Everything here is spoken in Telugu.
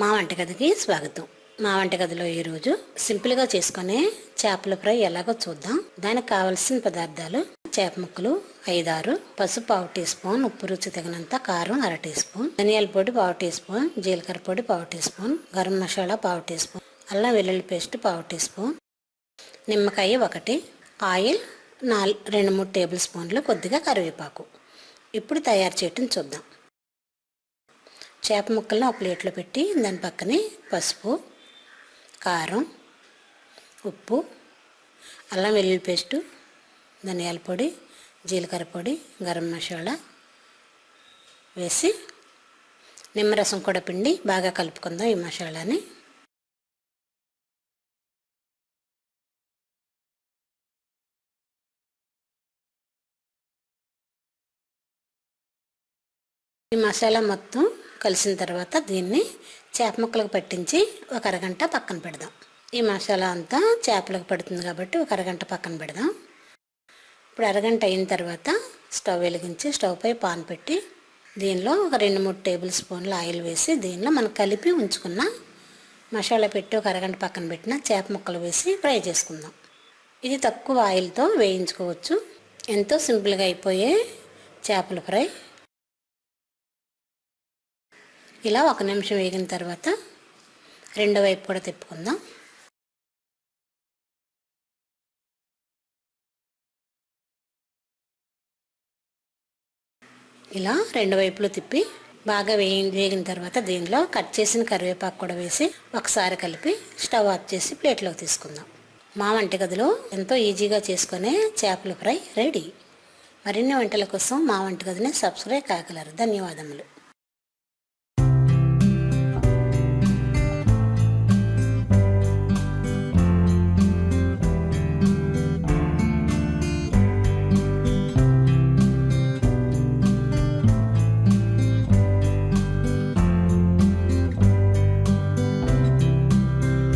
మా వంటగదికి స్వాగతం. మా వంటగదిలో ఈరోజు సింపుల్గా చేసుకునే చేపల ఫ్రై ఎలాగో చూద్దాం. దానికి కావలసిన పదార్థాలు: చేప ముక్కలు 5-6, పసుపు 1/2 టీ స్పూన్, ఉప్పు రుచి తగినంత, కారం 1/2 టీ స్పూన్, ధనియాల పొడి 1/2 టీ స్పూన్, జీలకర్ర పొడి 1/2 teaspoon, garam masala 1/2 teaspoon, అల్లం వెల్లుల్లి పేస్ట్ 1/2 టీ స్పూన్, నిమ్మకాయ 1, ఆయిల్ 2-3 టేబుల్ స్పూన్లు, కొద్దిగా కరివేపాకు. ఇప్పుడు తయారు చేయటం చూద్దాం. చేప ముక్కలను ఒక ప్లేట్లో పెట్టి దాని పక్కనే పసుపు, కారం, ఉప్పు, అల్లం వెల్లుల్లి పేస్టు, ధనియాల పొడి, జీలకర్ర పొడి, గరం మసాలా వేసి నిమ్మరసం కూడా పిండి బాగా కలుపుకుందాం. ఈ మసాలాని ఈ మసాలా మొత్తం కలిసిన తర్వాత దీన్ని చేప ముక్కలకు పట్టించి ఒక అరగంట పక్కన పెడదాం. ఈ మసాలా అంతా చేపలకు పడుతుంది కాబట్టి ఒక అరగంట పక్కన పెడదాం. ఇప్పుడు అరగంట అయిన తర్వాత స్టవ్ వెలిగించి స్టవ్ పై పాన్ పెట్టి దీనిలో ఒక 2-3 టేబుల్ స్పూన్ల ఆయిల్ వేసి దీనిలో మనం కలిపి ఉంచుకున్న మసాలా పెట్టి ఒక అరగంట పక్కన పెట్టిన చేప ముక్కలు వేసి ఫ్రై చేసుకుందాం. ఇది తక్కువ ఆయిల్తో వేయించుకోవచ్చు. ఎంతో సింపుల్గా అయిపోయే చేపల ఫ్రై. ఇలా 1 నిమిషం వేగిన తర్వాత రెండో వైపు కూడా తిప్పుకుందాం. ఇలా రెండు వైపులు తిప్పి బాగా వేగిన తర్వాత దీనిలో కట్ చేసిన కరివేపాకు కూడా వేసి ఒకసారి కలిపి స్టవ్ ఆఫ్ చేసి ప్లేట్లోకి తీసుకుందాం. మా వంటగదిలో ఎంతో ఈజీగా చేసుకునే చేపల ఫ్రై రెడీ. మరిన్ని వంటల కోసం మా వంటగదిని సబ్స్క్రైబ్ కాగలరు. ధన్యవాదములు.